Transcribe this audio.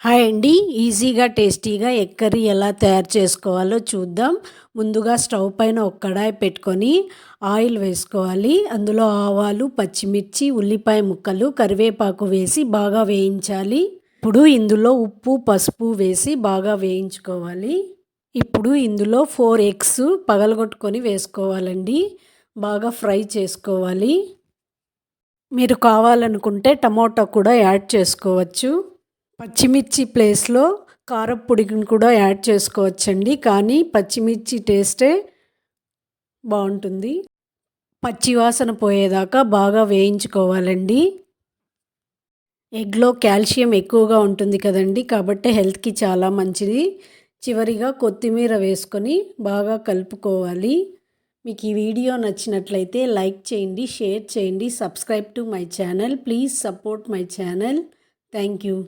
Hi అండి. ఈజీగా టేస్టీగా ఎగ్ కర్రీ ఎలా తయారు చేసుకోవాలో చూద్దాం. ముందుగా స్టవ్ పైన ఒక కడాయి పెట్టుకొని ఆయిల్ వేసుకోవాలి. అందులో ఆవాలు, పచ్చిమిర్చి, ఉల్లిపాయ ముక్కలు, కరివేపాకు వేసి బాగా వేయించాలి. ఇప్పుడు ఇందులో ఉప్పు, పసుపు వేసి బాగా వేయించుకోవాలి. ఇప్పుడు ఇందులో 4 ఎగ్స్ పగలగొట్టుకొని వేసుకోవాలండి. బాగా ఫ్రై చేసుకోవాలి. మీరు కావాలనుకుంటే టమోటా కూడా యాడ్ చేసుకోవచ్చు. పచ్చిమిర్చి ప్లేస్లో కారప్పొడిని కూడా యాడ్ చేసుకోవచ్చండి. కానీ పచ్చిమిర్చి టేస్టే బాగుంటుంది. పచ్చివాసన పోయేదాకా బాగా వేయించుకోవాలండి. ఎగ్లో కాల్షియం ఎక్కువగా ఉంటుంది కదండి, కాబట్టి హెల్త్కి చాలా మంచిది. చివరిగా కొత్తిమీర వేసుకొని బాగా కలుపుకోవాలి. మీకు ఈ వీడియో నచ్చినట్లయితే లైక్ చేయండి, షేర్ చేయండి, subscribe to my channel. Please support my channel. Thank you.